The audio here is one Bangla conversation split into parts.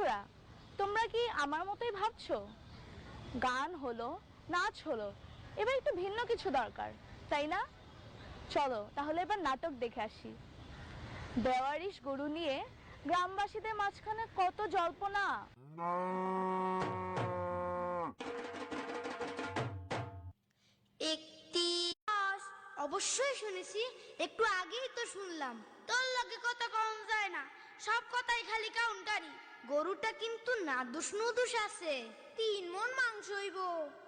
বন্ধুরা, তোমরা কি আমার মতোই ভাবছো? গান হলো, নাচ হলো, এবার একটু ভিন্ন কিছু দরকার, তাই না? চলো তাহলে এবার নাটক দেখে আসি। বেওয়ারিশ গরু নিয়ে গ্রামবাসীদের মাঝখানে কত জল্পনা। একটি অবশ্যই শুনেছি, একটু আগেই তো শুনলাম। তোর লগে কথা কম যায় না, সব কথাই খালি কাউন্টারি। গরুটা কিন্তু নাদুস নুদুস আছে, 3 মণ মাংস হইব।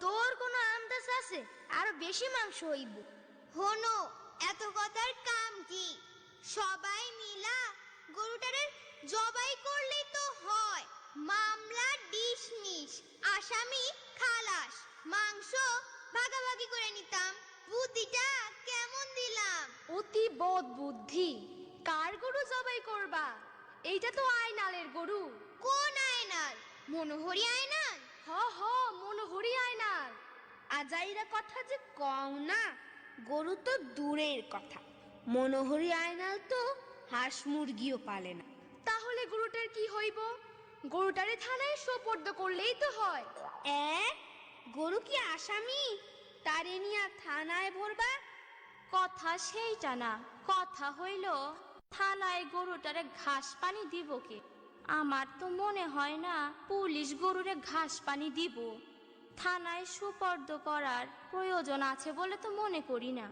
তোর কোনো আন্দাজ আছে আরো বেশি মাংস হইব? হনো, এত কথার কাম কি? সবাই মিলা গরুটারে জবাই করলেই তো হয়। মামলা ডিসমিস, আসামি খালাস, মাংস ভাগাভাগি করে নিতাম। বুদ্ধিটা কেমন দিলাম? অতি বদ বুদ্ধি। কার গরু জবাই করবা? এইটা তো আয়নালের গরু। কোন আয়নাল? মনোহরি আয়নাল? হ হ, মনোহরি আয়নাল। আজাইরা কথা যে কও না, গরু তো দূরের কথা, মনোহরি আয়নাল তো হাঁস মুরগিও পালে না। তাহলে গরুটার কি হইব? গরুটারে থানায় সোপর্দ করলেই তো হয়। গরু কি আসামি? তারে নিয়া থানায় ভরবা? কথা সেইটা না, কথা হইল থানায় গরুটারে ঘাস পানি দিব কে? আমার তো মনে হয় না পুলিশ গরুরে ঘাস পানি দিব। থানায় সুপর্দ করার প্রয়োজন আছে বলে তো মনে করি না।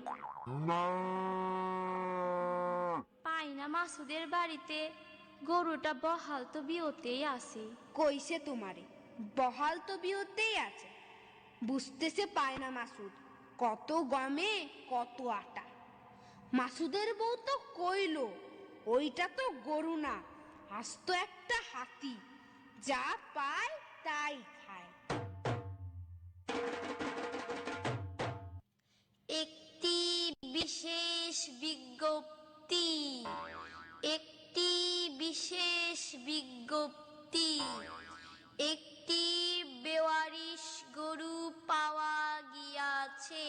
পাইনা মাসুদের বাড়িতে গরুটা বহাল তো বিয়তেই আছে। কইছে তোমারে বহাল তো বিহতেই আছে। বুঝতেছে পায় না মাসুদ, কত গমে কত আটা। মাসুদের বউ তো কইলো ওইটা তো গরু না, আস্ত একটা হাতি, যা পায় তাই খায়। একটি বিশেষ বিজ্ঞপ্তি, একটি বিশেষ বিজ্ঞপ্তি। একটি বেওয়ারিশ গরু পাওয়া গিয়াছে।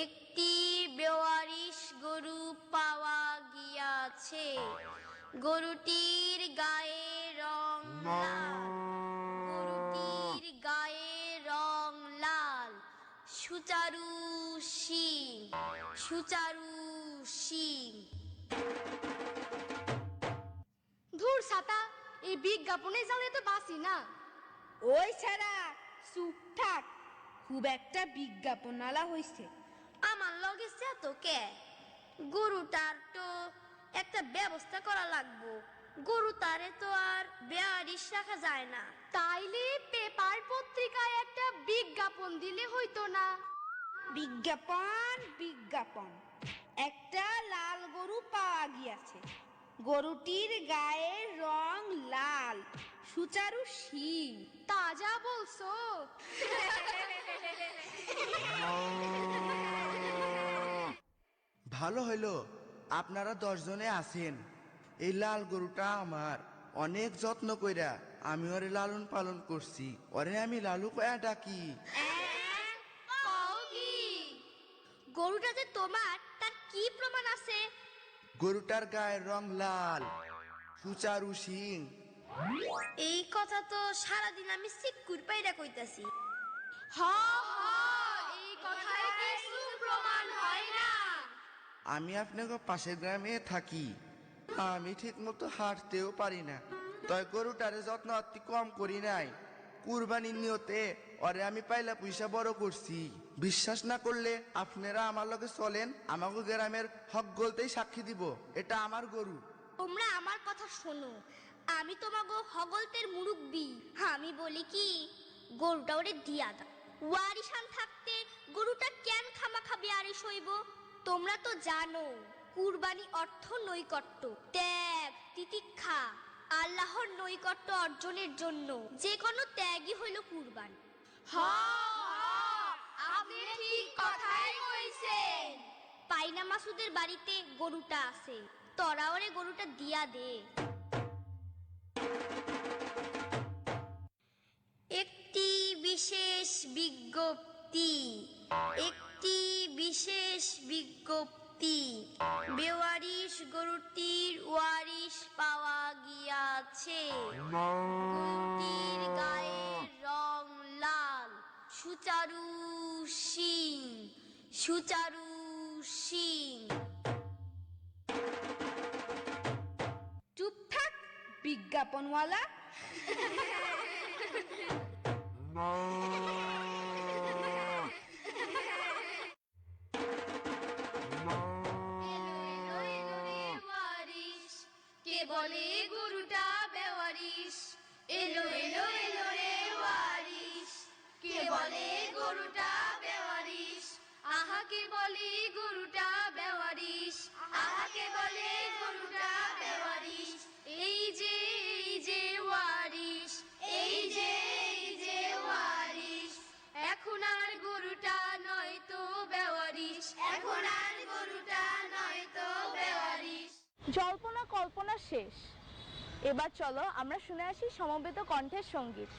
একটি বেওয়ারিশ গরু পাওয়া গিয়াছে। গরুটির গায়ে রং লাল। গরুটির গায়ে রং লাল। সুচারু শিং, সুচারু শিং। ধুর ছাতা, এই বিজ্ঞাপনে জালে তো বাসি না। ওই ছাড়া চুপ থাক, খুব একটা বিজ্ঞাপনালা হইছে। আমার লগে তো কে? গরুটার তো একটা ব্যবস্থা করা লাগবো। গরু তারে তো আর বেয়ারিশ রাখা যায় না। তাইলে পেপার পত্রিকায় একটা বিজ্ঞাপন দিলে হইতো না? বিজ্ঞাপন বিজ্ঞাপন, একটা লাল গরু পাওয়া গিয়াছে। গরুটির গায়ে রং লাল, সুচারু শিং। তাজা বলছো? ভালো হইলো আপনারা 10 জনে আছেন। এই লাল গরুটা আমার, অনেক যত্ন কইরা আমি ওরে লালন পালন করছি। ওরে আমি লালু কয়া ডাকি। গরুটা যে তোমার, তার কি প্রমাণ আছে? গরুটার গায়ের রং লাল, সুচারু শিং। এই কথা তো সারাদিন আমি সিক্কুর পাইরা কইতাছি। হ হ, এই কথায় কিছু প্রমাণ হয় না। আমি আপনাকে পাশের গ্রামে থাকি, আমি ঠিক মতো হাঁটতেও পারি না। তাই গরুটারে যত্ন অতি কম করি নাই। কুরবানির নিয়তে ওরে আমি পাইলা পয়সা বড় করছি। বিশ্বাস না করলে আপনারা আমার লগে চলেন, আমাকে গ্রামের হক গলতেই সাক্ষী দিব, এটা আমার গরু। তোমরা আমার কথা শোনো, আমি তোমাগো হগলতের মুরুব্বি। আমি বলি কি, গরুটা ওরে দিয়া দাও। ওয়ারিশান থাকতে গরুটা কেন খামাখা বেয়ারিশ হইব? তোমরা তো জানো কুরবানি অর্থ নৈকট্য, ত্যাগ, তিতিক্ষা, আল্লাহর নৈকট্য অর্জনের জন্য যে কোনো ত্যাগই হইল কুরবানি। হ আপনি ঠিক কথাই কইছেন। পাইনা মাসুদের বাড়িতে গরুটা আছে, তোরা ওরে গরুটা দিয়া দে। একটি বিশেষ বিজ্ঞপ্তি, একটি বিশেষ বিজ্ঞপ্তি। যুক্তি বেওয়ারিশ গরুটির ওয়ারিশ পাওয়া গিয়াছে গরুটির গায়ের রং লাল সুচারু শিং সুচারু শিং চুপ থাক বিজ্ঞাপনওয়ালা। কে বলে গরুটা বেওয়ারিশ এলো এলো এলো রে ওয়ারিশ কে বলে গরুটা বেওয়ারিশ আহাকে বলে গরুটা বেওয়ারিশ আহাকে বলে গরুটা বেওয়ারিশ এই যে ওয়ারিশ এই যে ওয়ারিশ এখন আর গরুটা নয় তো বেওয়ারিশ এখন আর গরুটা নয় তো বেওয়ারিশ। জল্পনা কল্পনা শেষ, এবার চলো আমরা শুনে আসি সমবেত কণ্ঠের সঙ্গীত।